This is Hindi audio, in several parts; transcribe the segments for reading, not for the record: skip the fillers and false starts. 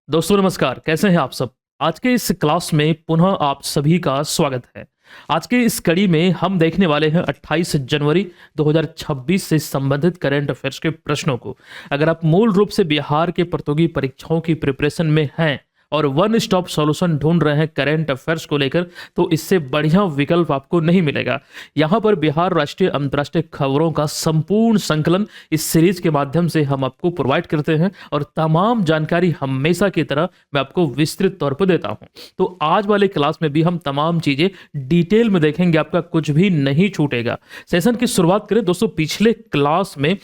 दोस्तों नमस्कार, कैसे हैं आप सब? आज के इस क्लास में पुनः आप सभी का स्वागत है। आज के इस कड़ी में हम देखने वाले हैं 28 जनवरी 2026 से संबंधित करंट अफेयर्स के प्रश्नों को। अगर आप मूल रूप से बिहार के प्रतियोगी परीक्षाओं की प्रिपरेशन में हैं और वन स्टॉप सॉल्यूशन ढूंढ रहे हैं करंट अफेयर्स को लेकर, तो इससे बढ़िया विकल्प आपको नहीं मिलेगा। यहाँ पर बिहार राष्ट्रीय अंतर्राष्ट्रीय खबरों का संपूर्ण संकलन इस सीरीज के माध्यम से हम आपको प्रोवाइड करते हैं और तमाम जानकारी हमेशा की तरह मैं आपको विस्तृत तौर पर देता हूँ। तो आज वाले क्लास में भी हम तमाम चीजें डिटेल में देखेंगे, आपका कुछ भी नहीं छूटेगा। सेशन की शुरुआत करें दोस्तों। पिछले क्लास में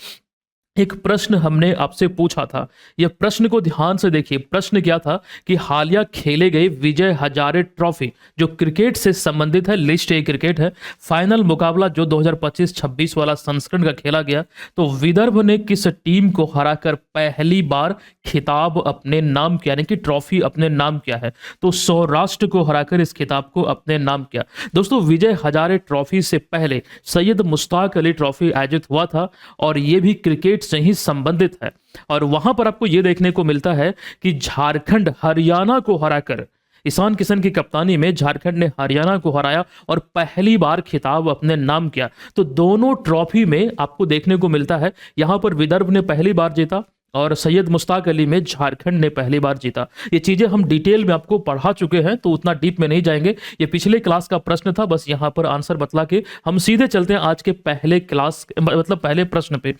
एक प्रश्न हमने आपसे पूछा था। यह प्रश्न को ध्यान से देखिए। प्रश्न क्या था कि हालिया खेले गए विजय हजारे ट्रॉफी जो क्रिकेट से संबंधित है, लिस्ट ए क्रिकेट है, फाइनल मुकाबला जो 2025-26 वाला संस्करण का खेला गया, तो विदर्भ ने किस टीम को हराकर पहली बार खिताब अपने नाम किया, यानी कि ट्रॉफी अपने नाम किया है? तो सौराष्ट्र को हराकर इस खिताब को अपने नाम किया। दोस्तों, विजय हजारे ट्रॉफी से पहले सैयद मुश्ताक अली ट्रॉफी आयोजित हुआ था और यह भी क्रिकेट से ही संबंधित है। और वहां पर आपको यह देखने को मिलता है कि झारखंड हरियाणा को हराकर, ईशान किशन की कप्तानी में झारखंड ने हरियाणा को हराया और पहली बार खिताब अपने नाम किया। तो दोनों ट्रॉफी में आपको देखने को मिलता है, यहां पर विदर्भ ने पहली बार जीता और सैयद मुश्ताक अली में झारखंड ने पहली बार जीता। ये चीजें हम डिटेल में आपको पढ़ा चुके हैं, तो उतना डीप में नहीं जाएंगे। ये पिछले क्लास का प्रश्न था, बस यहां पर आंसर बतला के हम सीधे चलते हैं आज के पहले क्लास, मतलब पहले प्रश्न पे।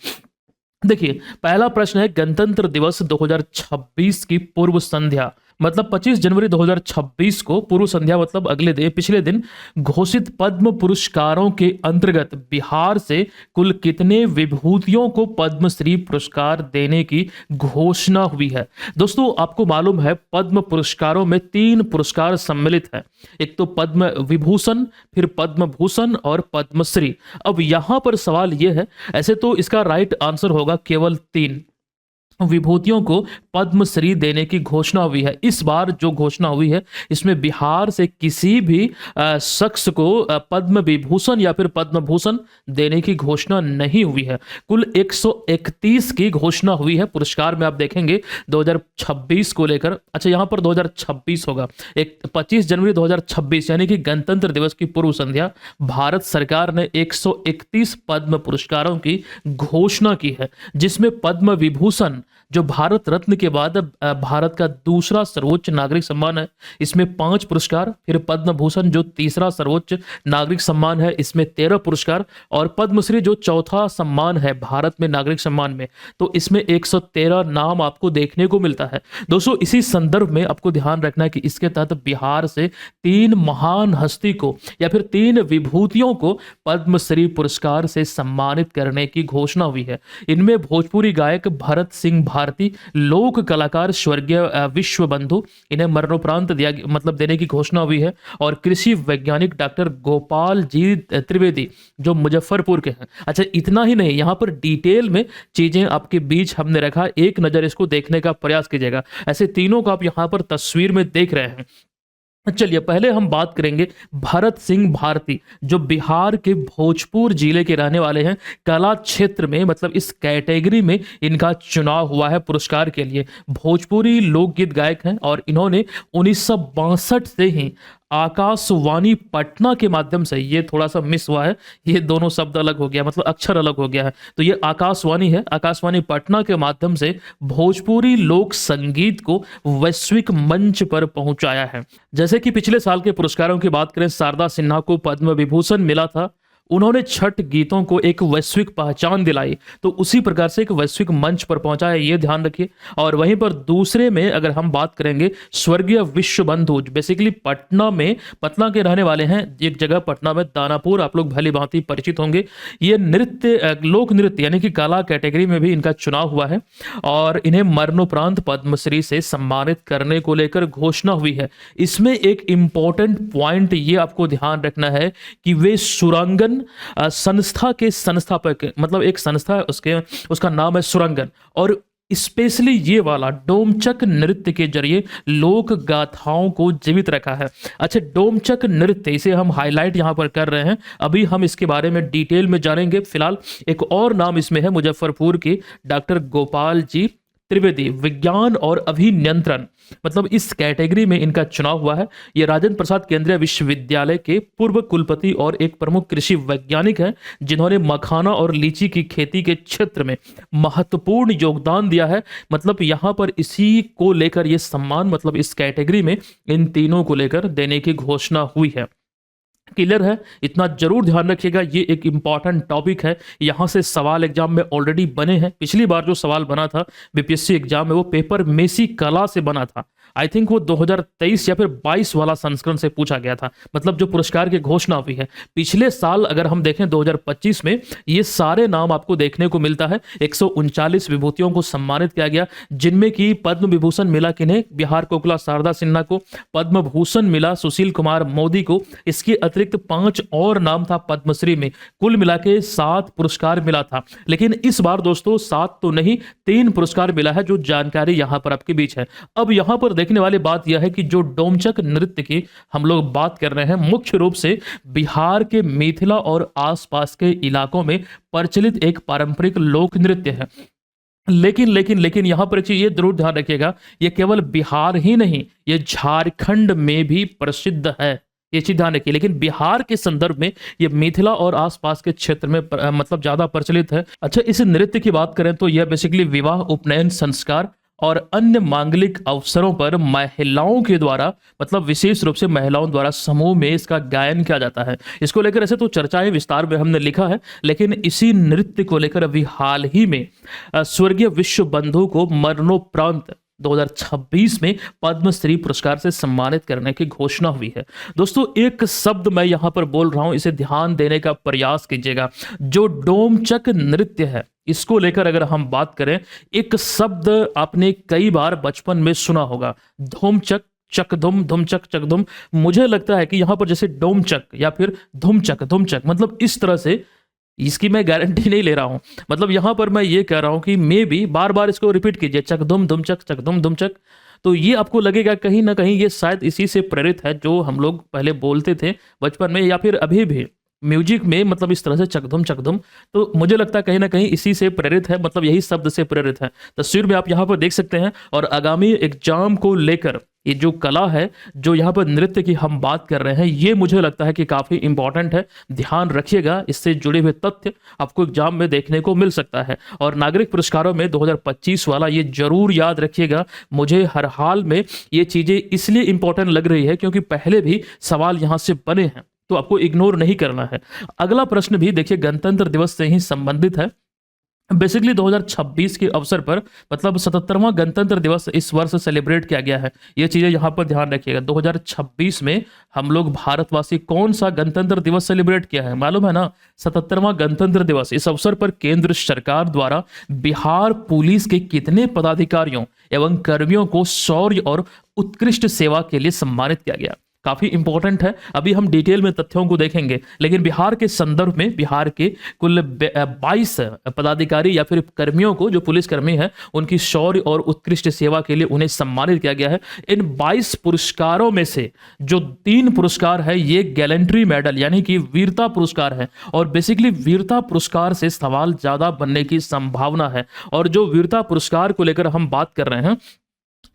देखिए, पहला प्रश्न है गणतंत्र दिवस 2026 की पूर्व संध्या, मतलब 25 जनवरी 2026 को पूर्व संध्या मतलब अगले दिन, पिछले दिन घोषित पद्म पुरस्कारों के अंतर्गत बिहार से कुल कितने विभूतियों को पद्मश्री पुरस्कार देने की घोषणा हुई है? दोस्तों, आपको मालूम है पद्म पुरस्कारों में 3 पुरस्कार सम्मिलित हैं। एक तो पद्म विभूषण, फिर पद्म भूषण और पद्मश्री। अब यहां पर सवाल यह है, ऐसे तो इसका राइट आंसर होगा केवल 3 विभूतियों को पद्मश्री देने की घोषणा हुई है। इस बार जो घोषणा हुई है, इसमें बिहार से किसी भी शख्स को पद्म विभूषण या फिर पद्म भूषण देने की घोषणा नहीं हुई है। कुल 131 की घोषणा हुई है पुरस्कार में। आप देखेंगे 2026 को लेकर, अच्छा यहां पर 2026 होगा, 25 जनवरी 2026 यानी कि गणतंत्र दिवस की पूर्व संध्या, भारत सरकार ने 131 पद्म पुरस्कारों की घोषणा की है, जिसमें पद्म विभूषण जो भारत रत्न के बाद भारत का दूसरा सर्वोच्च नागरिक सम्मान है, इसमें 5 पुरस्कार, फिर पद्म भूषण जो तीसरा सर्वोच्च नागरिक सम्मान है, इसमें 13 पुरस्कार, और पद्मश्री जो चौथा सम्मान है भारत में नागरिक सम्मान में, तो इसमें 113 नाम आपको देखने को मिलता है। दोस्तों, इसी संदर्भ में आपको ध्यान रखना है कि इसके तहत बिहार से 3 महान हस्ती को या फिर 3 विभूतियों को पद्मश्री पुरस्कार से सम्मानित करने की घोषणा हुई है। इनमें भोजपुरी गायक भरत सिंह भारती, लोक कलाकार स्वर्गीय विश्व बंधु, इन्हें मरणोपरांत देने की घोषणा हुई है, और कृषि वैज्ञानिक डॉक्टर गोपाल जी त्रिवेदी जो मुजफ्फरपुर के हैं। अच्छा, इतना ही नहीं, यहाँ पर डिटेल में चीजें आपके बीच हमने रखा, एक नजर इसको देखने का प्रयास कीजिएगा। ऐसे तीनों को आप यहाँ पर तस्वीर में देख रहे हैं। चलिए, पहले हम बात करेंगे भरत सिंह भारती, जो बिहार के भोजपुर जिले के रहने वाले हैं। कला क्षेत्र में, मतलब इस कैटेगरी में इनका चुनाव हुआ है पुरस्कार के लिए। भोजपुरी लोकगीत गायक हैं और इन्होंने 1962 से ही आकाशवाणी पटना के माध्यम से, ये थोड़ा सा मिस हुआ है, ये दोनों शब्द अलग हो गया, मतलब अक्षर अलग हो गया है, तो ये आकाशवाणी है, आकाशवाणी पटना के माध्यम से भोजपुरी लोक संगीत को वैश्विक मंच पर पहुंचाया है। जैसे कि पिछले साल के पुरस्कारों की बात करें, शारदा सिन्हा को पद्म विभूषण मिला था, उन्होंने छठ गीतों को एक वैश्विक पहचान दिलाई, तो उसी प्रकार से एक वैश्विक मंच पर पहुंचा है, ये ध्यान रखिए। और वहीं पर दूसरे में अगर हम बात करेंगे, स्वर्गीय विश्व बंधु बेसिकली पटना में, पटना के रहने वाले हैं, एक जगह पटना में दानापुर, आप लोग भली भांति परिचित होंगे। ये नृत्य, लोक नृत्य यानी कि कला कैटेगरी में भी इनका चुनाव हुआ है और इन्हें मरणोपरांत पद्मश्री से सम्मानित करने को लेकर घोषणा हुई है। इसमें एक इंपॉर्टेंट पॉइंट ये आपको ध्यान रखना है कि वे सुरांगन संस्था के संस्थापक, मतलब एक संस्था है, उसका नाम है सुरंगन, और स्पेशली ये वाला डोमचक नृत्य के जरिए लोक गाथाओं को जीवित रखा है। अच्छा, डोमचक नृत्य, इसे हम हाईलाइट यहां पर कर रहे हैं, अभी हम इसके बारे में डिटेल में जानेंगे। फिलहाल एक और नाम इसमें है, मुजफ्फरपुर के डॉक्टर गोपाल जी त्रिवेदी विज्ञान और अभियंत्रण, मतलब इस कैटेगरी में इनका चुनाव हुआ है। ये राजेंद्र प्रसाद केंद्रीय विश्वविद्यालय के पूर्व कुलपति और एक प्रमुख कृषि वैज्ञानिक हैं, जिन्होंने मखाना और लीची की खेती के क्षेत्र में महत्वपूर्ण योगदान दिया है। मतलब यहाँ पर इसी को लेकर ये सम्मान, मतलब इस कैटेगरी में इन तीनों को लेकर देने की घोषणा हुई है। क्लियर है, इतना जरूर ध्यान रखिएगा, ये एक इंपॉर्टेंट टॉपिक है। यहां से सवाल एग्जाम में ऑलरेडी बने हैं। पिछली बार जो सवाल बना था बीपीएससी एग्जाम में, वो पेपर मेसी कला से बना था। आई थिंक वो 2023 या फिर 22 वाला संस्करण से पूछा गया था। मतलब जो पुरस्कार की घोषणा हुई है पिछले साल, अगर हम देखें 2025 में, ये सारे नाम आपको देखने को मिलता है। 139 विभूतियों को सम्मानित किया गया, जिनमें कि पद्म विभूषण मिला किन्हें, बिहार कोकिला शारदा सिन्हा को, पद्म भूषण मिला सुशील कुमार मोदी को, इसके अतिरिक्त 5 और नाम था पद्मश्री में। कुल मिला के 7 पुरस्कार मिला था। लेकिन इस बार दोस्तों 7 तो नहीं, 3 पुरस्कार मिला है, जो जानकारी यहां पर आपके बीच है। अब यहां पर देखने वाली बात यह है कि जो डोमचक नृत्य की हम लोग बात कर रहे हैं, मुख्य रूप से बिहार के मिथिला और आसपास के इलाकों में प्रचलित एक पारंपरिक लोक नृत्य है। लेकिन यहां पर एक चीज ये जरूर ध्यान रखिएगा, ये केवल बिहार ही नहीं, ये झारखंड में भी प्रसिद्ध है, ये चीज ध्यान रखिए। लेकिन बिहार के संदर्भ में ये मिथिला और आसपास के क्षेत्र में मतलब ज्यादा प्रचलित है। अच्छा, इस नृत्य की बात करें तो यह बेसिकली विवाह, उपनयन, संस्कार और अन्य मांगलिक अवसरों पर महिलाओं के द्वारा, मतलब विशेष रूप से महिलाओं द्वारा समूह में इसका गायन किया जाता है। इसको लेकर ऐसे तो चर्चाएं विस्तार में हमने लिखा है, लेकिन इसी नृत्य को लेकर अभी हाल ही में स्वर्गीय विश्व बंधु को मरणोपरांत 2026 में पद्मश्री पुरस्कार से सम्मानित करने की घोषणा हुई है। दोस्तों, एक शब्द मैं यहां पर बोल रहा हूं, इसे ध्यान देने का प्रयास कीजिएगा। जो डोमचक नृत्य है, इसको लेकर अगर हम बात करें, एक शब्द आपने कई बार बचपन में सुना होगा, धूमचक, चकधुम, धुमचक, चकधुम। मुझे लगता है कि यहां पर जैसे डोमचक या फिर धुमचक, धुमचक, मतलब इस तरह से, इसकी मैं गारंटी नहीं ले रहा हूं। मतलब यहां पर मैं ये कह रहा हूं कि मे बी बार बार इसको रिपीट कीजिए, चकधुम धुमचक, चकधुम धुमचक, तो ये आपको लगेगा कहीं ना कहीं ये शायद इसी से प्रेरित है, जो हम लोग पहले बोलते थे बचपन में, या फिर अभी भी म्यूजिक में, मतलब इस तरह से चकधुम चकधुम। तो मुझे लगता है कहीं ना कहीं इसी से प्रेरित है, मतलब यही शब्द से प्रेरित है। तस्वीर में आप यहाँ पर देख सकते हैं। और आगामी एग्जाम को लेकर ये जो कला है, जो यहाँ पर नृत्य की हम बात कर रहे हैं, ये मुझे लगता है कि काफी इंपॉर्टेंट है। ध्यान रखिएगा, इससे जुड़े हुए तथ्य आपको एग्जाम में देखने को मिल सकता है। और नागरिक पुरस्कारों में 2025 वाला ये जरूर याद रखिएगा। मुझे हर हाल में ये चीजें इसलिए इंपॉर्टेंट लग रही है क्योंकि पहले भी सवाल यहाँ से बने हैं, तो आपको इग्नोर नहीं करना है। अगला प्रश्न भी देखिए गणतंत्र दिवस से ही संबंधित है। बेसिकली 2026 के अवसर पर, मतलब 77वां गणतंत्र दिवस इस वर्ष सेलिब्रेट किया गया है। ये चीजें यहां पर ध्यान रखिएगा। 2026 में हम लोग भारतवासी कौन सा गणतंत्र दिवस सेलिब्रेट किया है, मालूम है ना? 77वां गणतंत्र दिवस। इस अवसर पर केंद्र सरकार द्वारा बिहार पुलिस के कितने पदाधिकारियों एवं कर्मियों को शौर्य और उत्कृष्ट सेवा के लिए सम्मानित किया गया? काफी इंपॉर्टेंट है। अभी हम डिटेल में तथ्यों को देखेंगे, लेकिन बिहार के संदर्भ में बिहार के कुल 22 पदाधिकारी या फिर कर्मियों को, जो पुलिस कर्मी है, उनकी शौर्य और उत्कृष्ट सेवा के लिए उन्हें सम्मानित किया गया है। इन 22 पुरस्कारों में से जो 3 पुरस्कार है, ये गैलेंट्री मेडल यानी कि वीरता पुरस्कार है। और बेसिकली वीरता पुरस्कार से सवाल ज्यादा बनने की संभावना है। और जो वीरता पुरस्कार को लेकर हम बात कर रहे हैं,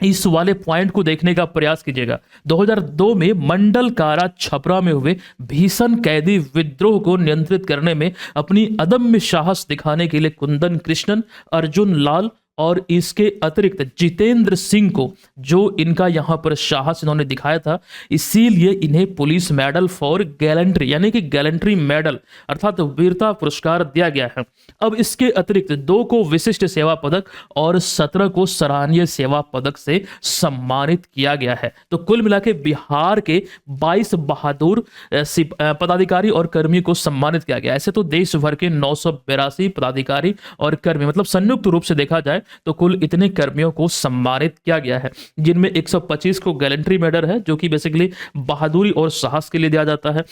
इस वाले पॉइंट को देखने का प्रयास कीजिएगा। 2002 में मंडल कारा छपरा में हुए भीषण कैदी विद्रोह को नियंत्रित करने में अपनी अदम्य साहस दिखाने के लिए कुंदन कृष्णन, अर्जुन लाल और इसके अतिरिक्त जितेंद्र सिंह को, जो इनका यहां पर साहस इन्होंने दिखाया था, इसीलिए इन्हें पुलिस मेडल फॉर गैलेंट्री यानी कि गैलेंट्री मेडल अर्थात वीरता पुरस्कार दिया गया है। अब इसके अतिरिक्त 2 को विशिष्ट सेवा पदक और 17 को सराहनीय सेवा पदक से सम्मानित किया गया है। तो कुल मिला के बिहार के 22 बहादुर पदाधिकारी और कर्मी को सम्मानित किया गया। ऐसे तो देश भर के 982 पदाधिकारी और कर्मी, मतलब संयुक्त रूप से देखा जाए तो कुल इतने कर्मियों को सम्मानित किया गया है, जिनमें 125 को गैलेंट्री मेडल है, जो कि बेसिकली बहादुरी और साहस के लिए दिया जाता है।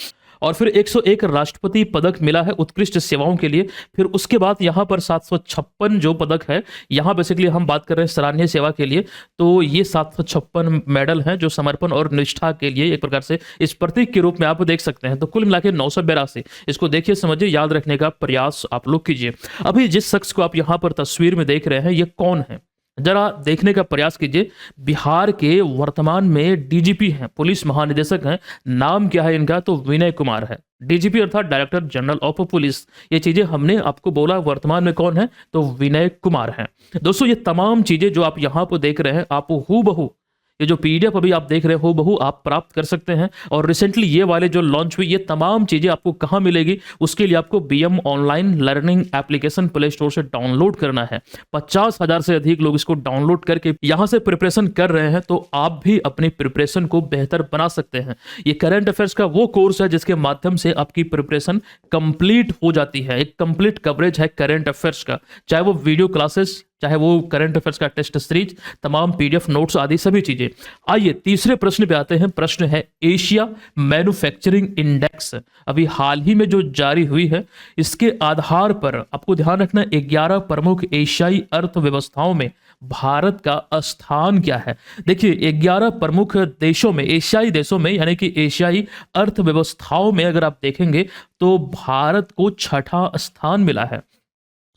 और फिर 101 राष्ट्रपति पदक मिला है उत्कृष्ट सेवाओं के लिए। फिर उसके बाद यहाँ पर 756 जो पदक है, यहाँ बेसिकली हम बात कर रहे हैं सराहनीय सेवा के लिए, तो ये 756 मेडल हैं जो समर्पण और निष्ठा के लिए एक प्रकार से इस प्रतीक के रूप में आप देख सकते हैं। तो कुल मिला के 982। इसको देखिए, समझिए, याद रखने का प्रयास आप लोग कीजिए। अभी जिस शख्स को आप यहाँ पर तस्वीर में देख रहे हैं, ये कौन है? जरा देखने का प्रयास कीजिए। बिहार के वर्तमान में डीजीपी हैं, पुलिस महानिदेशक हैं। नाम क्या है इनका? तो विनय कुमार है। डीजीपी अर्थात डायरेक्टर जनरल ऑफ पुलिस। ये चीजें हमने आपको बोला, वर्तमान में कौन है? तो विनय कुमार हैं। दोस्तों, ये तमाम चीजें जो आप यहाँ पर देख रहे हैं, आप हूबहू ये जो पीडीएफ अभी आप देख रहे हो बहु आप प्राप्त कर सकते हैं। और रिसेंटली ये वाले जो लॉन्च हुई, ये तमाम चीजें आपको कहाँ मिलेगी? उसके लिए आपको BM online learning application play store से डाउनलोड करना है। 50,000 से अधिक लोग इसको डाउनलोड करके यहां से प्रिपरेशन कर रहे हैं, तो आप भी अपनी प्रिपरेशन को बेहतर बना सकते हैं। ये करंट अफेयर्स का वो कोर्स है जिसके माध्यम से आपकी प्रिपरेशन कंप्लीट हो जाती है। एक कंप्लीट कवरेज है करंट अफेयर्स का, चाहे वो वीडियो क्लासेस, चाहे वो करंट अफेयर्स का टेस्ट सीरीज, तमाम पीडीएफ नोट्स आदि सभी चीजें। आइए तीसरे प्रश्न पे आते हैं। प्रश्न है एशिया मैन्युफैक्चरिंग इंडेक्स, अभी हाल ही में जो जारी हुई है, इसके आधार पर आपको ध्यान रखना 11 प्रमुख एशियाई अर्थव्यवस्थाओं में भारत का स्थान क्या है। देखिए 11 प्रमुख देशों में, एशियाई देशों में, यानी कि एशियाई अर्थव्यवस्थाओं में अगर आप देखेंगे तो भारत को छठा स्थान मिला है।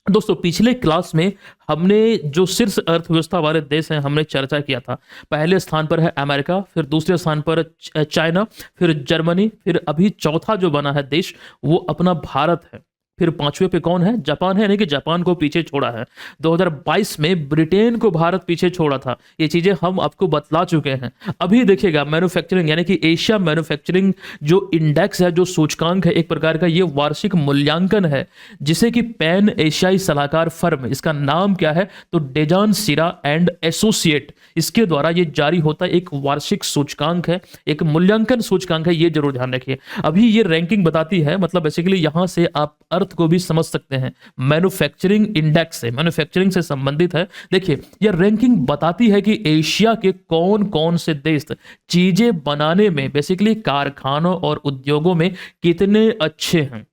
दोस्तों, पिछले क्लास में हमने जो शीर्ष अर्थव्यवस्था वाले देश हैं हमने चर्चा किया था। पहले स्थान पर है अमेरिका, फिर दूसरे स्थान पर चाइना, फिर जर्मनी, फिर अभी चौथा जो बना है देश वो अपना भारत है। फिर पांचवें पे कौन है? जापान है, यानी कि जापान को पीछे छोड़ा है। 2022 में ब्रिटेन को भारत पीछे छोड़ा था। ये चीजें हम आपको बतला चुके हैं। अभी देखिएगा मैन्युफैक्चरिंग यानी कि एशिया मैन्युफैक्चरिंग जो इंडेक्स है, जो सूचकांक है, एक प्रकार का ये वार्षिक मूल्यांकन है जिसे कि पैन एशियाई सलाहकार फर्म, इसका नाम क्या है? तो डेजान सिरा एंड एसोसिएट, इसके द्वारा ये जारी होता है। एक वार्षिक सूचकांक है, एक मूल्यांकन सूचकांक है, ये जरूर ध्यान रखिए। अभी ये रैंकिंग बताती है, मतलब बेसिकली यहां से आप अर्थ को भी समझ सकते हैं। मैन्युफैक्चरिंग इंडेक्स से, मैन्युफैक्चरिंग से संबंधित है। देखिए यह रैंकिंग बताती है कि एशिया के कौन कौन से देश चीजें बनाने में, बेसिकली कारखानों और उद्योगों में कितने अच्छे हैं।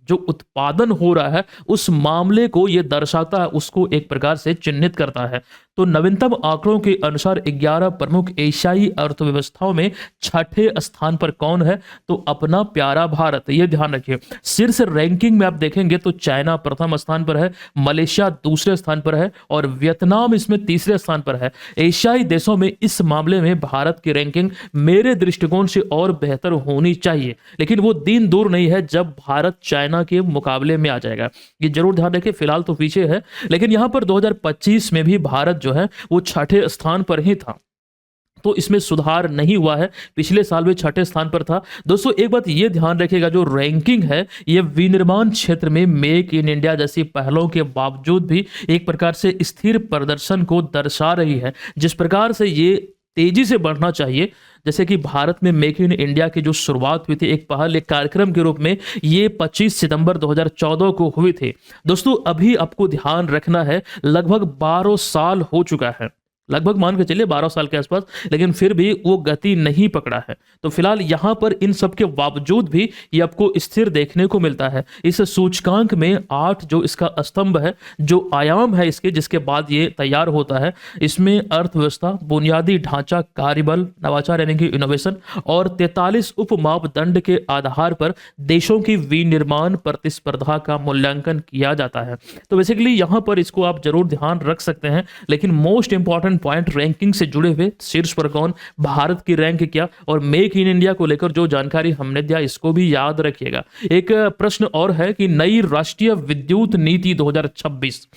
जो उत्पादन हो रहा है उस मामले को यह दर्शाता है, उसको एक प्रकार से चिन्हित करता है। तो नवीनतम आंकड़ों के अनुसार 11 प्रमुख एशियाई अर्थव्यवस्थाओं में छठे स्थान पर कौन है? तो अपना प्यारा भारत। ये ध्यान रखिए। शीर्ष रैंकिंग में आप देखेंगे तो चाइना प्रथम स्थान पर है, मलेशिया दूसरे स्थान पर है और वियतनाम इसमें तीसरे स्थान पर है। एशियाई देशों में इस मामले में भारत की रैंकिंग मेरे दृष्टिकोण से और बेहतर होनी चाहिए, लेकिन वो दिन दूर नहीं है जब भारत चाइना के मुकाबले में आ जाएगा। ये जरूर ध्यान रखिए। फिलहाल तो पीछे है, लेकिन यहां पर 2025 में भी भारत जो है वो छठे स्थान पर ही था, तो इसमें सुधार नहीं हुआ है। पिछले साल भी छठे स्थान पर था। दोस्तों एक बात ये ध्यान रखिएगा, जो रैंकिंग है ये विनिर्माण क्षेत्र में मेक इन इंडिया जैसी पहलों के बावजूद भी एक प्रकार से स्थिर प्रदर्शन को दर्शा रही है। जिस प्रकार से ये तेजी से बढ़ना चाहिए, जैसे कि भारत में मेक इन इंडिया की जो शुरुआत हुई थी एक पहल, एक कार्यक्रम के रूप में, ये 25 सितंबर 2014 को हुई थी। दोस्तों अभी आपको ध्यान रखना है लगभग 12 साल हो चुका है, लगभग मान के चलिए 12 साल के आसपास, लेकिन फिर भी वो गति नहीं पकड़ा है। तो फिलहाल यहां पर इन सब के बावजूद भी ये आपको स्थिर देखने को मिलता है। इस सूचकांक में 8 जो इसका स्तंभ है, जो आयाम है इसके, जिसके बाद ये तैयार होता है, इसमें अर्थव्यवस्था, बुनियादी ढांचा, कार्यबल, नवाचार यानी कि इनोवेशन और 43 उप मापदंड के आधार पर देशों की विनिर्माण प्रतिस्पर्धा का मूल्यांकन किया जाता है। तो बेसिकली यहां पर इसको आप जरूर ध्यान रख सकते हैं। लेकिन मोस्ट इंपॉर्टेंट पॉइंट रैंकिंग से जुड़े हुए, शीर्ष पर कौन, भारत की रैंक क्या, और मेक इन इंडिया को लेकर जो जानकारी हमने दिया इसको भी याद रखिएगा। एक प्रश्न और है कि नई राष्ट्रीय विद्युत नीति 2026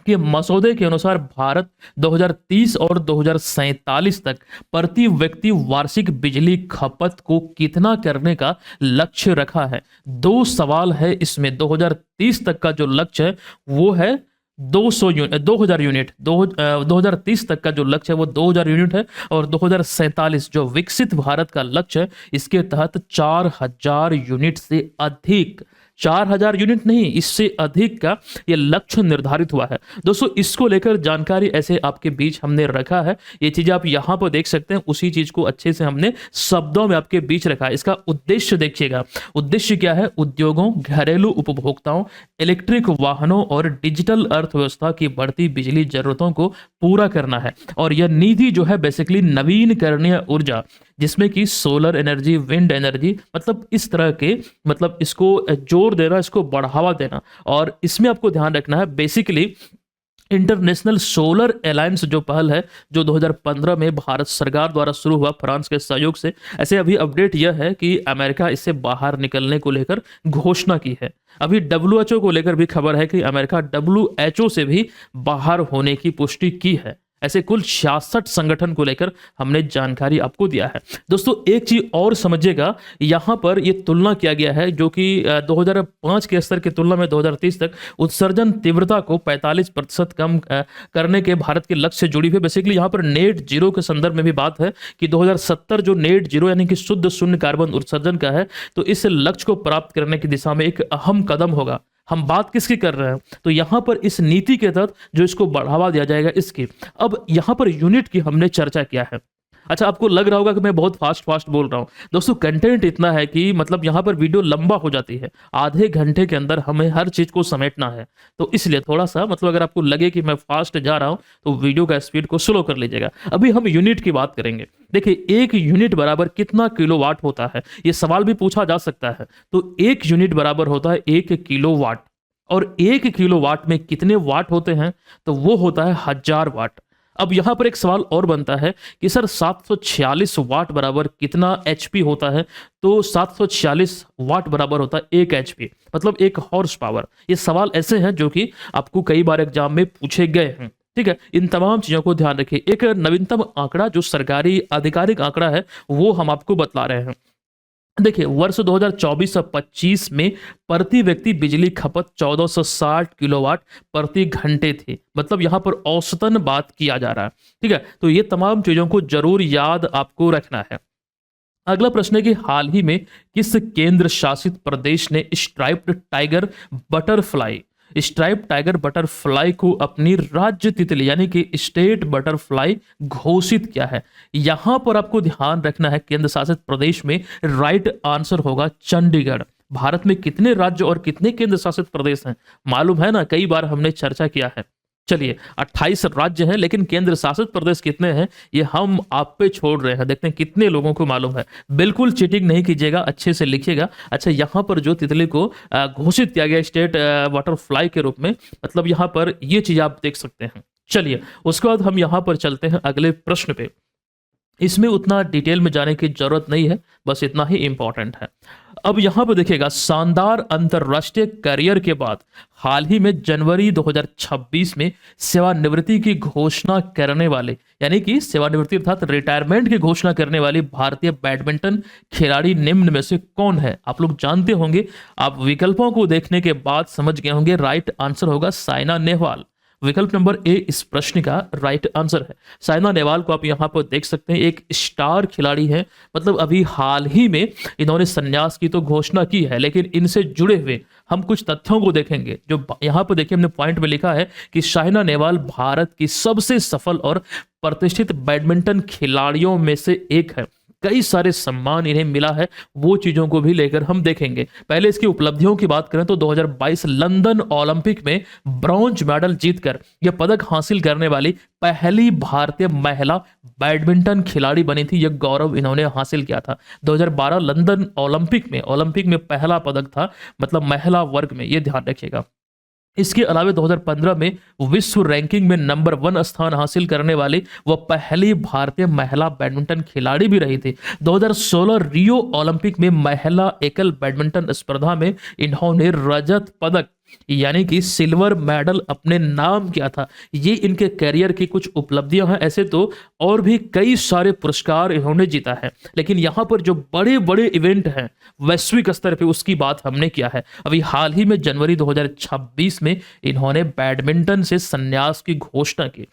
के मसौदे के अनुसार भारत 2030 और 2047 तक प्रति व्यक्ति वार्षिक बिजली खपत को कितना करने का लक्ष्य रखा है। 2 सवाल है इसमें। 2030 तक का जो लक्ष्य है वो है 2000 यूनिट, 2030 तक का जो लक्ष्य है वो 2000 यूनिट है, और 2047 जो विकसित भारत का लक्ष्य है इसके तहत 4000 यूनिट से अधिक, 4000 यूनिट नहीं, इससे अधिक का ये लक्ष्य निर्धारित हुआ है। दोस्तों इसको लेकर जानकारी ऐसे आपके बीच हमने रखा है, ये चीजें आप यहां पर देख सकते हैं, उसी चीज को अच्छे से हमने शब्दों में आपके बीच रखा है। इसका उद्देश्य देखिएगा, उद्देश्य क्या है? उद्योगों, घरेलू उपभोक्ताओं, इलेक्ट्रिक वाहनों और डिजिटल अर्थव्यवस्था की बढ़ती बिजली जरूरतों को पूरा करना है। और यह निधि जो है बेसिकली नवीनकरणीय ऊर्जा, जिसमें कि सोलर एनर्जी, विंड एनर्जी, मतलब इस तरह के, मतलब इसको जोर देना, इसको बढ़ावा देना। और इसमें आपको ध्यान रखना है बेसिकली इंटरनेशनल सोलर अलायंस जो पहल है, जो 2015 में भारत सरकार द्वारा शुरू हुआ फ्रांस के सहयोग से, ऐसे अभी अपडेट यह है कि अमेरिका इससे बाहर निकलने को लेकर घोषणा की है। अभी डब्ल्यूएचओ को लेकर भी खबर है कि अमेरिका डब्ल्यूएचओ से भी बाहर होने की पुष्टि की है। ऐसे कुल 66 संगठन को लेकर हमने जानकारी आपको दिया है। दोस्तों एक चीज और समझिएगा, यहाँ पर ये तुलना किया गया है जो कि 2005 के स्तर की तुलना में 2030 तक उत्सर्जन तीव्रता को 45% कम करने के भारत के लक्ष्य से जुड़ी हुई। बेसिकली यहाँ पर नेट जीरो के संदर्भ में भी बात है कि 2070 जो नेट जीरो यानी कि शुद्ध शून्य कार्बन उत्सर्जन का है, तो इस लक्ष्य को प्राप्त करने की दिशा में एक अहम कदम होगा। हम बात किसकी कर रहे हैं, तो यहां पर इस नीति के तहत जो इसको बढ़ावा दिया जाएगा इसकी। अब यहां पर यूनिट की हमने चर्चा किया है। अच्छा, आपको लग रहा होगा कि मैं बहुत फास्ट फास्ट बोल रहा हूं। दोस्तों कंटेंट इतना है कि मतलब यहां पर वीडियो लंबा हो जाती है, आधे घंटे के अंदर हमें हर चीज को समेटना है। तो इसलिए थोड़ा सा मतलब अगर आपको लगे कि मैं फास्ट जा रहा हूं तो वीडियो का स्पीड को स्लो कर लीजिएगा। अभी हम यूनिट की बात करेंगे। देखिए, एक यूनिट बराबर कितना किलोवाट होता है, ये सवाल भी पूछा जा सकता है। तो एक यूनिट बराबर होता है 1 किलोवाट। और 1 किलोवाट में कितने वाट होते हैं, तो वो होता है 1000 वाट। अब यहां पर एक सवाल और बनता है कि सर 746 वाट बराबर कितना एचपी होता है, तो 746 वाट बराबर होता है 1 एचपी, मतलब 1 हॉर्स पावर। ये सवाल ऐसे हैं जो कि आपको कई बार एग्जाम में पूछे गए हैं। ठीक है, इन तमाम चीजों को ध्यान रखिए। एक नवीनतम आंकड़ा जो सरकारी आधिकारिक आंकड़ा है वो हम आपको बतला रहे हैं। देखिए, वर्ष 2024 और 25 में प्रति व्यक्ति बिजली खपत 1460 किलोवाट प्रति घंटे थी। मतलब यहां पर औसतन बात किया जा रहा है। ठीक है, तो ये तमाम चीजों को जरूर याद आपको रखना है। अगला प्रश्न है कि हाल ही में किस केंद्र शासित प्रदेश ने स्ट्राइप्ड टाइगर बटरफ्लाई को अपनी राज्य तितली यानी कि स्टेट बटरफ्लाई घोषित किया है। यहां पर आपको ध्यान रखना है, केंद्र शासित प्रदेश में राइट आंसर होगा चंडीगढ़। भारत में कितने राज्य और कितने केंद्र शासित प्रदेश हैं, मालूम है ना, कई बार हमने चर्चा किया है। चलिए, 28 राज्य हैं, लेकिन केंद्र शासित प्रदेश कितने हैं ये हम आप पे छोड़ रहे हैं। देखते हैं कितने लोगों को मालूम है। बिल्कुल चीटिंग नहीं कीजिएगा, अच्छे से लिखिएगा। अच्छा, यहाँ पर जो तितली को घोषित किया गया स्टेट बटरफ्लाई के रूप में, मतलब यहाँ पर ये चीज आप देख सकते हैं। चलिए, उसके बाद हम यहाँ पर चलते हैं अगले प्रश्न पे। इसमें उतना डिटेल में जाने की जरूरत नहीं है, बस इतना ही इंपॉर्टेंट है। अब यहां पर देखिएगा, शानदार अंतरराष्ट्रीय करियर के बाद हाल ही में जनवरी 2026 में सेवानिवृत्ति की घोषणा करने वाले, यानी कि सेवानिवृत्ति अर्थात रिटायरमेंट की घोषणा करने वाली भारतीय बैडमिंटन खिलाड़ी निम्न में से कौन है। आप लोग जानते होंगे, आप विकल्पों को देखने के बाद समझ गए होंगे, राइट आंसर होगा साइना नेहवाल। विकल्प नंबर ए इस प्रश्न का राइट आंसर है। साइना नेहवाल को आप यहां पर देख सकते हैं, एक स्टार खिलाड़ी हैं। मतलब अभी हाल ही में इन्होंने संन्यास की तो घोषणा की है, लेकिन इनसे जुड़े हुए हम कुछ तथ्यों को देखेंगे। जो यहां पर देखिए, हमने पॉइंट में लिखा है कि साइना नेहवाल भारत की सबसे सफल और प्रतिष्ठित बैडमिंटन खिलाड़ियों में से एक है। कई सारे सम्मान इन्हें मिला है, वो चीजों को भी लेकर हम देखेंगे। पहले इसकी उपलब्धियों की बात करें तो 2022 लंदन ओलंपिक में ब्रॉन्ज मेडल जीतकर यह पदक हासिल करने वाली पहली भारतीय महिला बैडमिंटन खिलाड़ी बनी थी। यह गौरव इन्होंने हासिल किया था 2012 लंदन ओलंपिक में पहला पदक था, मतलब महिला वर्ग में, यह ध्यान रखिएगा। इसके अलावा 2015 में विश्व रैंकिंग में नंबर 1 स्थान हासिल करने वाली वह पहली भारतीय महिला बैडमिंटन खिलाड़ी भी रही थी। 2016 रियो ओलंपिक में महिला एकल बैडमिंटन स्पर्धा में इन्होंने रजत पदक यानी कि सिल्वर मेडल अपने नाम किया था। ये इनके करियर की कुछ उपलब्धियां हैं। ऐसे तो और भी कई सारे पुरस्कार इन्होंने जीता है, लेकिन यहां पर जो बड़े बड़े इवेंट हैं वैश्विक स्तर पे, उसकी बात हमने किया है। अभी हाल ही में जनवरी 2026 में इन्होंने बैडमिंटन से संन्यास की घोषणा की।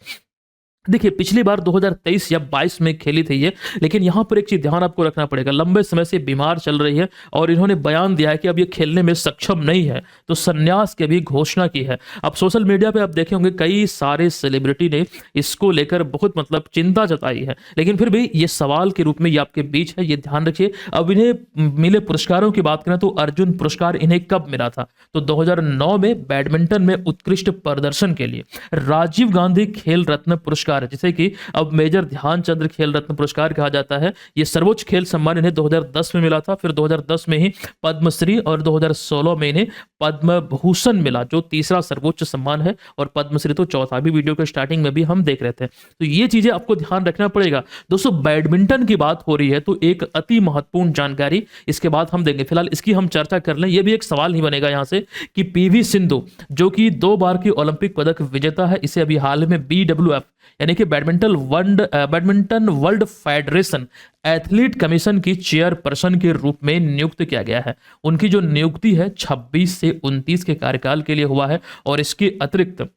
देखिए, पिछली बार 2023 या 22 में खेली थी ये, लेकिन यहां पर एक चीज ध्यान आपको रखना पड़ेगा, लंबे समय से बीमार चल रही है और इन्होंने बयान दिया है कि अब ये खेलने में सक्षम नहीं है, तो संन्यास की भी घोषणा की है। अब सोशल मीडिया पे आप देखे होंगे कई सारे सेलिब्रिटी ने इसको लेकर बहुत मतलब चिंता जताई है, लेकिन फिर भी ये सवाल के रूप में ये आपके बीच है, ये ध्यान रखिए। अब इन्हें मिले पुरस्कारों की बात करें तो अर्जुन पुरस्कार इन्हें कब मिला था, तो 2009 में बैडमिंटन में उत्कृष्ट प्रदर्शन के लिए। राजीव गांधी खेल रत्न पुरस्कार पुरस्कार जिसे कि अब मेजर ध्यानचंद्र खेल रत्न पुरस्कार कहा जाता है, ये सर्वोच्च खेल सम्मान इन्हें 2010 में मिला था। फिर 2010 में ही पद्मश्री और 2016 में इन्हें पद्म भूषण मिला, जो तीसरा सर्वोच्च सम्मान है, और पद्मश्री तो चौथा। भी वीडियो के स्टार्टिंग में भी हम देख रहे थे। तो ये चीजें आपको ध्यान रखना पड़ेगा। दोस्तों बैडमिंटन की बात हो रही है तो एक अति महत्वपूर्ण जानकारी इसके बाद हम देंगे। फिलहाल इसकी हम चर्चा कर लें। ये भी एक सवाल ही बनेगा यहां से कि पीवी सिंधु जो कि 2 बार की ओलंपिक पदक विजेता है, इसे अभी हाल में BWF यानी कि badminton world federation athlete commission की चेयरपर्सन के रूप में नियुक्त किया गया है। उनकी जो नियुक्ति है 26 से 29 के कार्यकाल के लिए हुआ है। और इसके अतिरिक्त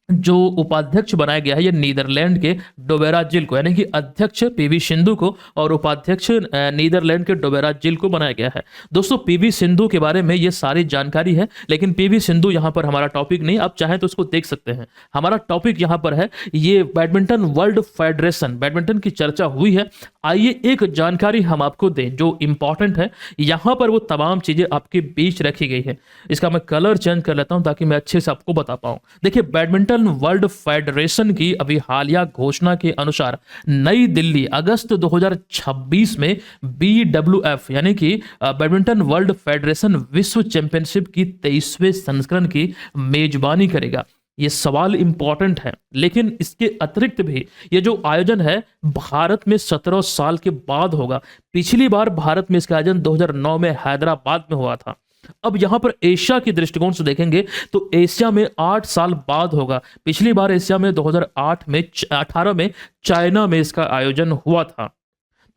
जो उपाध्यक्ष बनाया गया है ये नीदरलैंड के डोबेरा जिल को, यानी कि अध्यक्ष पीवी सिंधु को और उपाध्यक्ष नीदरलैंड के डोबेरा जिल को बनाया गया है। दोस्तों पीवी सिंधु के बारे में ये सारी जानकारी है, लेकिन पीवी सिंधु यहाँ पर हमारा टॉपिक नहीं। आप चाहें तो उसको देख सकते हैं। हमारा टॉपिक यहाँ पर है ये बैडमिंटन वर्ल्ड फेडरेशन, बैडमिंटन की चर्चा हुई है। आइए एक जानकारी हम आपको दें जो इंपॉर्टेंट है। यहाँ पर वो तमाम चीजें आपके बीच रखी गई है। इसका मैं कलर चेंज कर लेता हूँ ताकि मैं अच्छे से आपको बता पाऊँ। देखिए बैडमिंटन वर्ल्ड फेडरेशन की अभी हालिया घोषणा के अनुसार नई दिल्ली अगस्त 2026 में BWF यानी कि बैडमिंटन वर्ल्ड फेडरेशन विश्व चैंपियनशिप की 23वें संस्करण की मेजबानी करेगा। ये सवाल इंपॉर्टेंट है, लेकिन इसके अतिरिक्त भी ये जो आयोजन है भारत में 17 साल के बाद होगा। पिछली बार भारत में इसका आयोजन 2009 में हैदराबाद में हुआ था। अब यहां पर एशिया के दृष्टिकोण से देखेंगे तो एशिया में 8 साल बाद होगा। पिछली बार एशिया में 2018 में चाइना में इसका आयोजन हुआ था।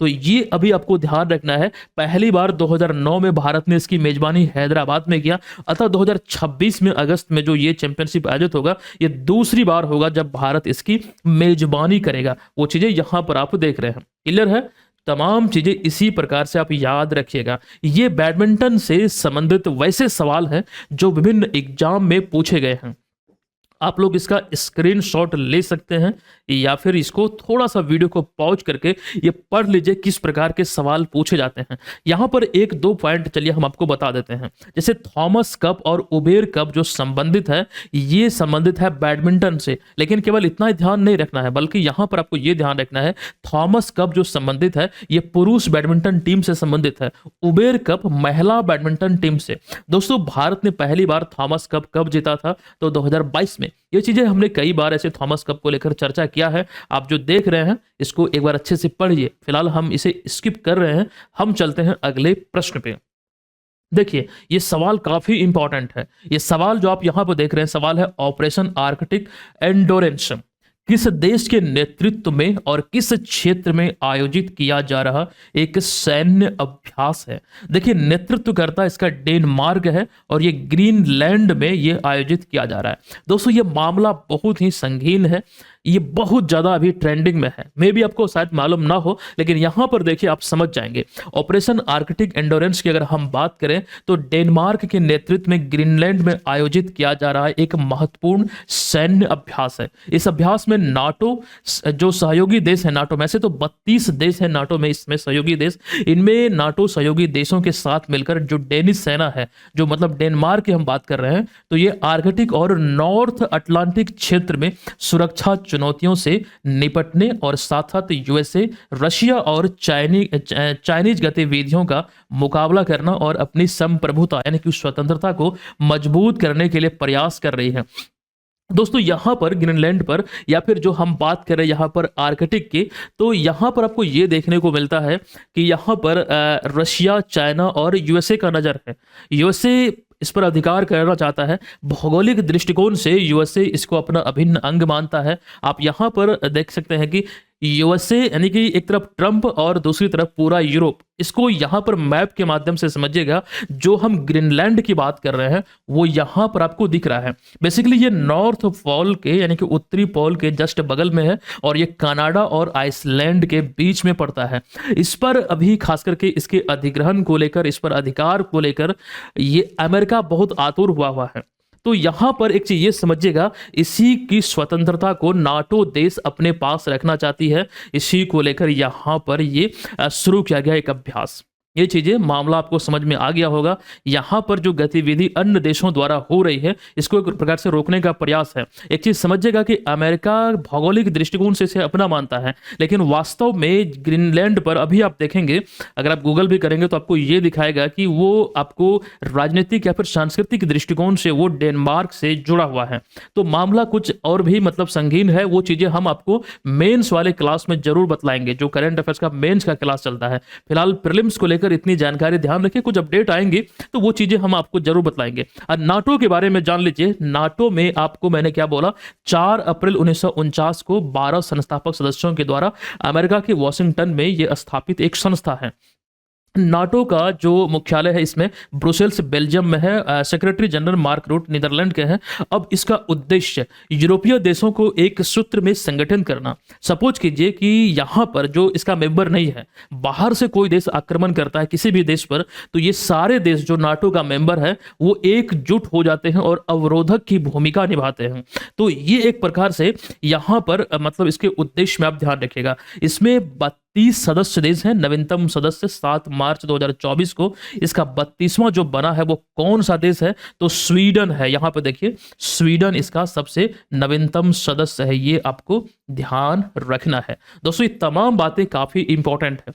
तो ये अभी आपको ध्यान रखना है। पहली बार 2009 में भारत ने इसकी मेजबानी हैदराबाद में किया, अतः 2026 में अगस्त में जो ये चैंपियनशिप आयोजित होगा ये दूसरी बार होगा जब भारत इसकी मेजबानी करेगा। वो चीजें यहां पर आप देख रहे हैं। क्लियर है? तमाम चीजें इसी प्रकार से आप याद रखिएगा। ये बैडमिंटन से संबंधित वैसे सवाल हैं जो विभिन्न एग्जाम में पूछे गए हैं। आप लोग इसका स्क्रीनशॉट ले सकते हैं या फिर इसको थोड़ा सा वीडियो को पॉज करके ये पढ़ लीजिए किस प्रकार के सवाल पूछे जाते हैं। यहाँ पर 1-2 पॉइंट चलिए हम आपको बता देते हैं। जैसे थॉमस कप और उबेर कप जो संबंधित है ये संबंधित है बैडमिंटन से, लेकिन केवल इतना ही ध्यान नहीं रखना है बल्कि यहाँ पर आपको ये ध्यान रखना है थॉमस कप जो संबंधित है ये पुरुष बैडमिंटन टीम से संबंधित है, उबेर कप महिला बैडमिंटन टीम से। दोस्तों भारत ने पहली बार थॉमस कप कब जीता था? तो 2022 में। ये चीजें हमने कई बार ऐसे थॉमस कप को लेकर चर्चा किया है। आप जो देख रहे हैं इसको एक बार अच्छे से पढ़िए। फिलहाल हम इसे स्किप कर रहे हैं, हम चलते हैं अगले प्रश्न पे। देखिए ये सवाल काफी इंपॉर्टेंट है। ये सवाल जो आप यहां पर देख रहे हैं सवाल है ऑपरेशन आर्कटिक एंडोरेंस किस देश के नेतृत्व में और किस क्षेत्र में आयोजित किया जा रहा एक सैन्य अभ्यास है। देखिए नेतृत्व करता इसका डेनमार्क है और ये ग्रीनलैंड में ये आयोजित किया जा रहा है। दोस्तों ये मामला बहुत ही संगीन है, ये बहुत ज्यादा अभी ट्रेंडिंग में है। मे भी आपको शायद मालूम ना हो, लेकिन यहां पर देखिए आप समझ जाएंगे। ऑपरेशन आर्कटिक एंडोरेंस की अगर हम बात करें तो डेनमार्क के नेतृत्व में ग्रीनलैंड में आयोजित किया जा रहा है एक महत्वपूर्ण सैन्य अभ्यास है। इस अभ्यास में नाटो जो सहयोगी देश है, नाटो में से तो 32 देश है नाटो में, इसमें सहयोगी देश, इनमें नाटो सहयोगी देशों के साथ मिलकर जो डेनिश सेना है, जो मतलब डेनमार्क की हम बात कर रहे हैं, तो ये आर्कटिक और नॉर्थ अटलांटिक क्षेत्र में सुरक्षा चुनौतियों से निपटने और साथ साथ यूएसए, रशिया और चाइनीज गतिविधियों का मुकाबला करना और अपनी संप्रभुता यानी कि स्वतंत्रता को मजबूत करने के लिए प्रयास कर रही है। दोस्तों यहाँ पर ग्रीनलैंड पर या फिर जो हम बात करें यहाँ पर आर्कटिक की, तो यहाँ पर आपको ये देखने को मिलता है कि यहाँ पर रशिया, चाइना और यूएसए का नज़र है। यूएसए इस पर अधिकार करना चाहता है। भौगोलिक दृष्टिकोण से यूएसए इसको अपना अभिन्न अंग मानता है। आप यहाँ पर देख सकते हैं कि यूएसए यानी कि एक तरफ ट्रंप और दूसरी तरफ पूरा यूरोप, इसको यहाँ पर मैप के माध्यम से समझिएगा। जो हम ग्रीनलैंड की बात कर रहे हैं वो यहाँ पर आपको दिख रहा है। बेसिकली ये नॉर्थ पोल के यानी कि उत्तरी पोल के जस्ट बगल में है और ये कनाडा और आइसलैंड के बीच में पड़ता है। इस पर अभी खास करके इसके अधिग्रहण को लेकर, इस पर अधिकार को लेकर ये अमेरिका बहुत आतुर हुआ है। तो यहां पर एक चीज ये समझिएगा, इसी की स्वतंत्रता को नाटो देश अपने पास रखना चाहती है। इसी को लेकर यहां पर ये शुरू किया गया एक अभ्यास। ये चीजें मामला आपको समझ में आ गया होगा। यहाँ पर जो गतिविधि अन्य देशों द्वारा हो रही है, इसको एक प्रकार से रोकने का प्रयास है। एक चीज समझिएगा कि अमेरिका भौगोलिक दृष्टिकोण से इसे अपना मानता है, लेकिन वास्तव में ग्रीनलैंड पर अभी आप देखेंगे, अगर आप गूगल भी करेंगे तो आपको ये दिखाएगा कि वो आपको राजनीतिक या फिर सांस्कृतिक दृष्टिकोण से वो डेनमार्क से जुड़ा हुआ है। तो मामला कुछ और भी मतलब संगीन है। वो चीजें हम आपको मेंस वाले क्लास में जरूर बतलाएंगे, जो करंट अफेयर्स का मेंस का क्लास चलता है। फिलहाल प्रीलिम्स को लेकर इतनी जानकारी ध्यान रखिए, कुछ अपडेट आएंगे तो वो चीजें हम आपको जरूर बतलाएंगे। और नाटो के बारे में जान लीजिए। नाटो में आपको मैंने क्या बोला, 4 अप्रैल 1949 को 12 संस्थापक सदस्यों के द्वारा अमेरिका के वॉशिंगटन में यह स्थापित एक संस्था है। नाटो का जो मुख्यालय है इसमें ब्रुसेल्स बेल्जियम में है। Secretary general Mark Rutte Netherlands के हैं। अब इसका उद्देश्य यूरोपीय देशों को एक सूत्र में संगठन करना। सपोज कीजिए कि यहाँ पर जो इसका मेंबर नहीं है, बाहर से कोई देश आक्रमण करता है किसी भी देश पर, तो ये सारे देश जो नाटो का मेंबर है वो एकजुट हो जाते हैं और अवरोधक की भूमिका निभाते हैं। तो ये एक प्रकार से यहाँ पर मतलब इसके उद्देश्य में आप ध्यान रखिएगा। इसमें 32 सदस्य देश हैं। नवीनतम सदस्य 7 मार्च 2024 को इसका 32वां जो बना है वो कौन सा देश है, तो स्वीडन है। यहां पर देखिए, स्वीडन इसका सबसे नवीनतम सदस्य है। ये आपको ध्यान रखना है दोस्तों। ये तमाम बातें काफी इंपॉर्टेंट है।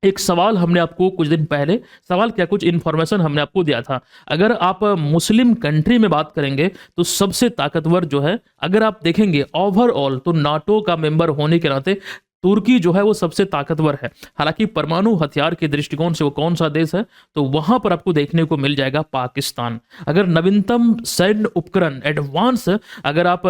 एक सवाल हमने आपको कुछ दिन पहले, सवाल क्या, कुछ इंफॉर्मेशन हमने आपको दिया था। अगर आप मुस्लिम कंट्री में बात करेंगे तो सबसे ताकतवर जो है, अगर आप देखेंगे ओवरऑल, तो नाटो का मेंबर होने के नाते तुर्की जो है वो सबसे ताकतवर है। हालांकि परमाणु हथियार के दृष्टिकोण से वो कौन सा देश है, तो वहां पर आपको देखने को मिल जाएगा पाकिस्तान। अगर नवीनतम सैन्य उपकरण एडवांस, अगर आप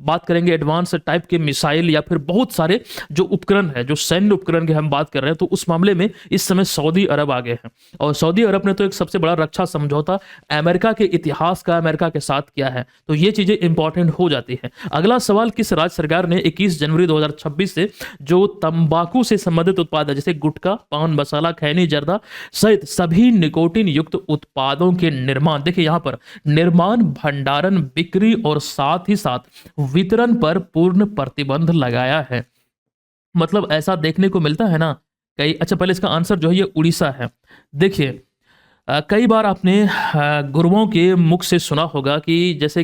बात करेंगे एडवांस टाइप के मिसाइल या फिर बहुत सारे जो उपकरण है, जो सैन्य उपकरण की हम बात कर रहे हैं, तो उस मामले में इस समय सऊदी अरब आगे है। और सऊदी अरब ने तो एक सबसे बड़ा रक्षा समझौता अमेरिका के इतिहास का अमेरिका के साथ किया है। तो ये चीजें इंपॉर्टेंट हो जाती है। अगला सवाल, किस राज्य सरकार ने 21 जनवरी 2026 से जो तंबाकू से संबंधित उत्पाद है, जैसे गुटखा, पान मसाला, खैनी, जर्दा सहित सभी निकोटिन युक्त उत्पादों के निर्माण, देखिए यहां पर निर्माण, भंडारण, बिक्री और साथ ही साथ वितरण पर पूर्ण प्रतिबंध लगाया है। मतलब ऐसा देखने को मिलता है ना कई। अच्छा, पहले इसका आंसर जो है ये उड़ीसा है। देखिए कई बार आपने गुरुओं के मुख से सुना होगा कि जैसे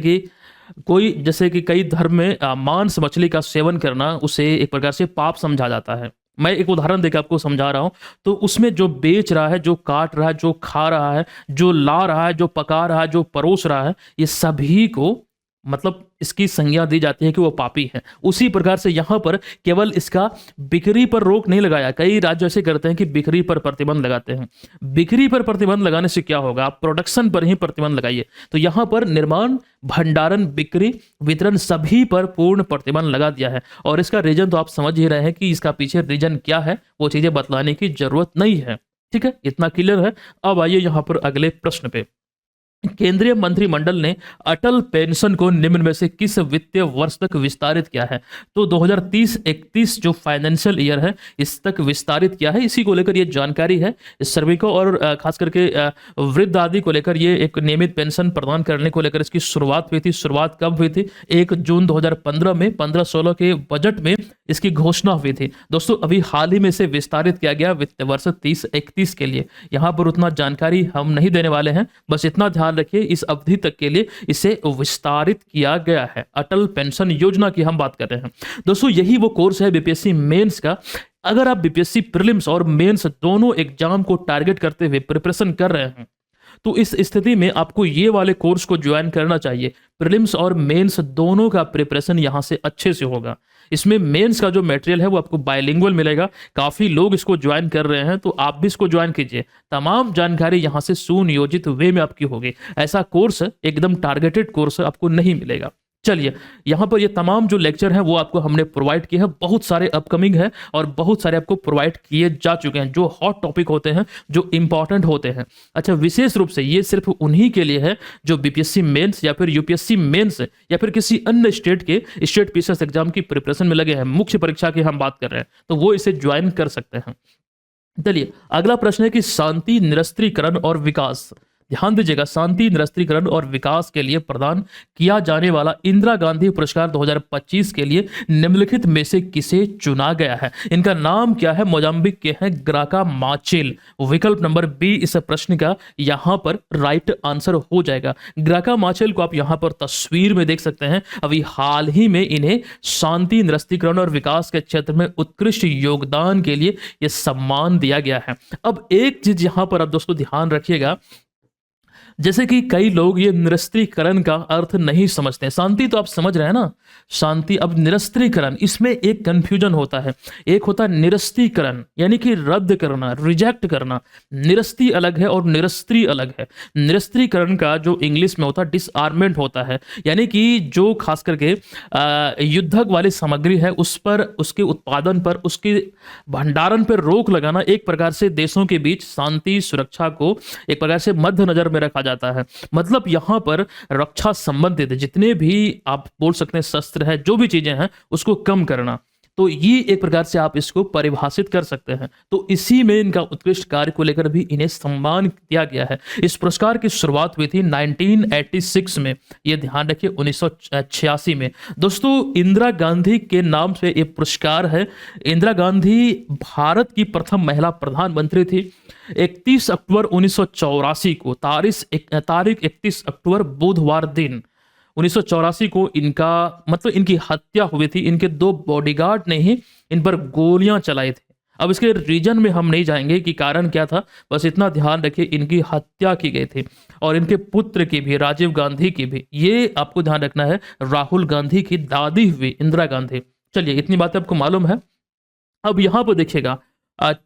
कि कई धर्म में मांस मछली का सेवन करना उसे एक प्रकार से पाप समझा जाता है। मैं एक उदाहरण देकर आपको समझा रहा हूं। तो उसमें जो बेच रहा है, जो काट रहा है, जो खा रहा है, जो ला रहा है, जो पका रहा है, जो परोस रहा है, ये सभी को मतलब इसकी संज्ञा दी जाती है कि वो पापी है। उसी प्रकार से यहाँ पर केवल इसका बिक्री पर रोक नहीं लगाया। कई राज्य ऐसे करते हैं कि बिक्री पर प्रतिबंध लगाते हैं। बिक्री पर प्रतिबंध लगाने से क्या होगा, आप प्रोडक्शन पर ही प्रतिबंध लगाइए। तो यहाँ पर निर्माण, भंडारण, बिक्री, वितरण सभी पर पूर्ण प्रतिबंध लगा दिया है। और इसका रीजन तो आप समझ ही रहे हैं कि इसका पीछे रीजन क्या है, वो चीजें बतलाने की जरूरत नहीं है। ठीक है, इतना क्लियर है। अब आइए यहाँ पर अगले प्रश्न पे। केंद्रीय मंत्रिमंडल ने अटल पेंशन को निम्न में से किस वित्तीय वर्ष तक विस्तारित किया है? तो 2030-31 जो फाइनेंशियल ईयर है इस तक विस्तारित किया है। इसी को लेकर ये जानकारी है। इस श्रमिकों और खास करके वृद्ध आदि को लेकर ये एक नियमित पेंशन प्रदान करने को लेकर इसकी शुरुआत हुई थी। शुरुआत कब हुई थी? 1 जून 2015 में 15-16 के बजट में इसकी घोषणा हुई थी। दोस्तों अभी हाल ही में से विस्तारित किया गया वित्तीय वर्ष 30-31 के लिए। यहाँ पर उतना जानकारी हम नहीं देने वाले हैं, बस इतना ध्यान रखिए इस अवधि तक के लिए इसे विस्तारित किया गया है। अटल पेंशन योजना की हम बात कर रहे हैं। दोस्तों यही वो कोर्स है बीपीएससी मेंस का। अगर आप बीपीएससी प्रीलिम्स और मेंस दोनों एग्जाम को टारगेट करते हुए प्रिपरेशन कर रहे हैं, तो इस स्थिति में आपको ये वाले कोर्स को ज्वाइन करना चाहिए। प्रीलिम्स और मेंस दोनों का प्रिपरेशन यहां से अच्छे से होगा। इसमें मेंस का जो मटेरियल है वो आपको बायलिंगुअल मिलेगा। काफी लोग इसको ज्वाइन कर रहे हैं, तो आप भी इसको ज्वाइन कीजिए। तमाम जानकारी यहां से सुनियोजित वे में आपकी होगी। ऐसा कोर्स, एकदम टारगेटेड कोर्स आपको नहीं मिलेगा। चलिए, यहाँ पर ये तमाम जो लेक्चर हैं वो आपको हमने प्रोवाइड किए हैं। बहुत सारे अपकमिंग हैं और बहुत सारे आपको प्रोवाइड किए जा चुके हैं, जो हॉट टॉपिक होते हैं, जो इंपॉर्टेंट होते हैं। अच्छा, विशेष रूप से ये सिर्फ उन्हीं के लिए है जो बीपीएससी मेंस या फिर यूपीएससी मेंस या फिर किसी अन्य स्टेट पीसीएस एग्जाम की प्रिपरेशन में लगे हैं, मुख्य परीक्षा की हम बात कर रहे हैं, तो वो इसे ज्वाइन कर सकते हैं। चलिए, अगला प्रश्न है कि शांति, निरस्त्रीकरण और विकास, ध्यान दीजिएगा, शांति, निरस्त्रीकरण और विकास के लिए प्रदान किया जाने वाला इंदिरा गांधी पुरस्कार 2025 के लिए निम्नलिखित में से किसे चुना गया है? इनका नाम क्या है? मोजाम्बिक के हैं ग्राका माचेल। विकल्प नंबर बी इस प्रश्न का यहां पर राइट आंसर हो जाएगा। ग्राका माचेल को आप यहां पर तस्वीर में देख सकते हैं। अभी हाल ही में इन्हें शांति, निरस्त्रीकरण और विकास के क्षेत्र में उत्कृष्ट योगदान के लिए यह सम्मान दिया गया है। अब एक चीज यहां पर आप दोस्तों ध्यान रखिएगा, जैसे कि कई लोग ये निरस्त्रीकरण का अर्थ नहीं समझते हैं। शांति तो आप समझ रहे हैं ना, शांति। अब निरस्त्रीकरण, इसमें एक कंफ्यूजन होता है। एक होता है निरस्त्रीकरण यानी कि रद्द करना, रिजेक्ट करना। निरस्ती अलग है और निरस्त्री अलग है। निरस्त्रीकरण का जो इंग्लिश में होता है डिसआर्मेंट होता है, यानी कि जो खास करके युद्धक वाली सामग्री है उस पर, उसके उत्पादन पर, उसके भंडारण पर रोक लगाना एक प्रकार से देशों के बीच शांति सुरक्षा को एक प्रकार से मध्य नजर में रखा जाता है। मतलब यहां पर रक्षा संबंधित जितने भी आप बोल सकते हैं शस्त्र है, जो भी चीजें हैं उसको कम करना। तो ये एक प्रकार से आप इसको परिभाषित कर सकते हैं। तो इसी में इनका उत्कृष्ट कार्य को लेकर भी इन्हें सम्मान दिया गया है। इस पुरस्कार की शुरुआत हुई थी 1986 में, ये ध्यान रखिए, 1986 में। दोस्तों इंदिरा गांधी के नाम से ये पुरस्कार है। इंदिरा गांधी भारत की प्रथम महिला प्रधानमंत्री थी। 31 अक्टूबर 1984 को, तारीख 31 अक्टूबर बुधवार दिन 1984 को इनका मतलब इनकी हत्या हुई थी। इनके 2 बॉडीगार्ड ने ही इन पर गोलियां चलाई थी। अब इसके रीजन में हम नहीं जाएंगे कि कारण क्या था, बस इतना ध्यान रखिए इनकी हत्या की गई थी। और इनके पुत्र की भी, राजीव गांधी की भी। ये आपको ध्यान रखना है, राहुल गांधी की दादी हुई इंदिरा गांधी। चलिए इतनी बातें आपको मालूम है। अब यहां पर देखिएगा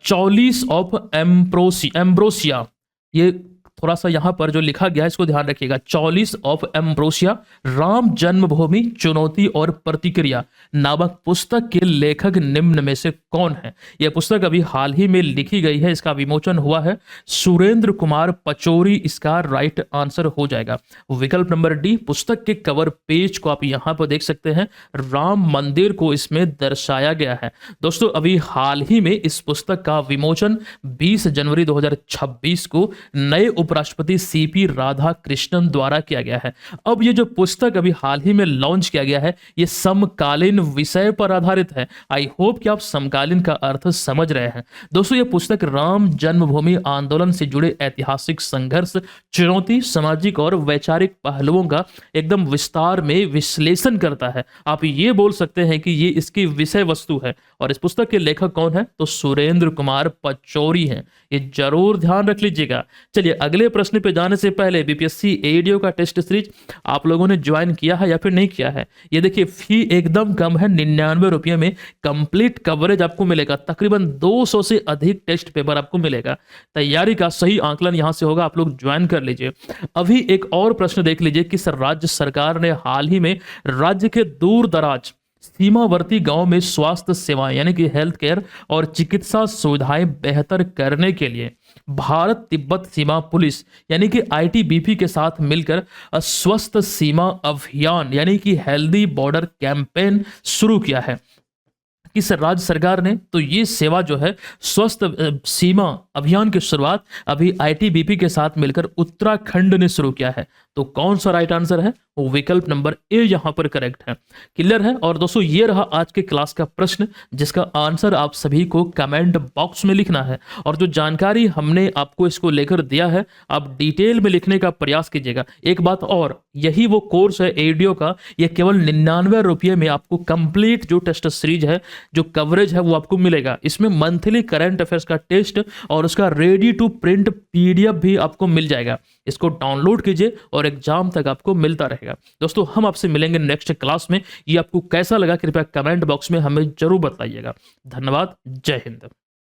चॉलिस ऑफ एम्ब्रोसिया, ये थोड़ा सा यहां पर जो लिखा गया है इसको ध्यान रखिएगा। चॉलिस ऑफ एम्ब्रोसिया, राम जन्मभूमि चुनौती और प्रतिक्रिया नामक पुस्तक के लेखक निम्न में से कौन है? यह पुस्तक अभी हाल ही में लिखी गई है, इसका विमोचन हुआ है। सुरेंद्र कुमार पचौरी इसका राइट आंसर हो जाएगा। विकल्प नंबर डी, पुस्तक के कवर पेज को आप यहां पर देख सकते हैं, राम मंदिर को इसमें दर्शाया गया है। दोस्तों अभी हाल ही में इस पुस्तक का विमोचन 20 जनवरी 2026 को नए उपराष्ट्रपति सीपी राधाकृष्णन द्वारा किया गया है। अब ये जो पुस्तक अभी हाल ही में लॉन्च किया गया है, ये समकालीन विषय पर आधारित है। आई होप कि आप समकालीन का अर्थ समझ रहे हैं। दोस्तों ये पुस्तक राम जन्मभूमि आंदोलन से जुड़े ऐतिहासिक संघर्ष, चुनौती, सामाजिक और वैचारिक पहलुओं का एकदम विस्तार में विश्लेषण करता है। आप ये बोल सकते हैं कि ये इसकी विषय वस्तु है। और इस पुस्तक के लेखक कौन है? तो सुरेंद्र कुमार पचौरी हैं। ये जरूर ध्यान रख लीजिएगा। चलिए अगले प्रश्न पे जाने से पहले बीपीएससी एडीओ का टेस्ट सीरीज आप लोगों ने ज्वाइन किया है या फिर नहीं किया है? ये देखिए फी एकदम कम है, 99 रुपये में कंप्लीट कवरेज आपको मिलेगा। तकरीबन 200 से अधिक टेस्ट पेपर आपको मिलेगा। तैयारी का सही आंकलन यहां से होगा, आप लोग ज्वाइन कर लीजिए। अभी एक और प्रश्न देख लीजिए कि राज्य सरकार ने हाल ही में राज्य के दूर दराज सीमावर्ती गांव में स्वास्थ्य सेवाएं यानी कि हेल्थ केयर और चिकित्सा सुविधाएं बेहतर करने के लिए भारत तिब्बत सीमा पुलिस यानी कि आईटीबीपी के साथ मिलकर स्वस्थ सीमा अभियान यानी कि हेल्दी बॉर्डर कैंपेन शुरू किया है। किस राज्य सरकार ने? तो ये सेवा जो है स्वस्थ सीमा अभियान की शुरुआत अभी आईटीबीपी के साथ मिलकर उत्तराखंड ने शुरू किया है। तो कौन सा राइट आंसर है? वो विकल्प नंबर ए यहां पर करेक्ट है। क्लियर है? और दोस्तों ये रहा आज के क्लास का प्रश्न, जिसका आंसर आप सभी को कमेंट बॉक्स में लिखना है। और जो जानकारी हमने आपको इसको लेकर दिया है, आप डिटेल में लिखने का प्रयास कीजिएगा। एक बात और, यही वो कोर्स है एडीओ का, ये केवल 99 रुपये में आपको कंप्लीट जो टेस्ट सीरीज है, जो कवरेज है, वो आपको मिलेगा। इसमें मंथली करंट अफेयर्स का टेस्ट और उसका रेडी टू प्रिंट पीडीएफ भी आपको मिल जाएगा। इसको डाउनलोड कीजिए और एग्जाम तक आपको मिलता रहेगा। दोस्तों हम आपसे मिलेंगे नेक्स्ट क्लास में। ये आपको कैसा लगा कृपया कमेंट बॉक्स में हमें जरूर बताइएगा। धन्यवाद। जय हिंद।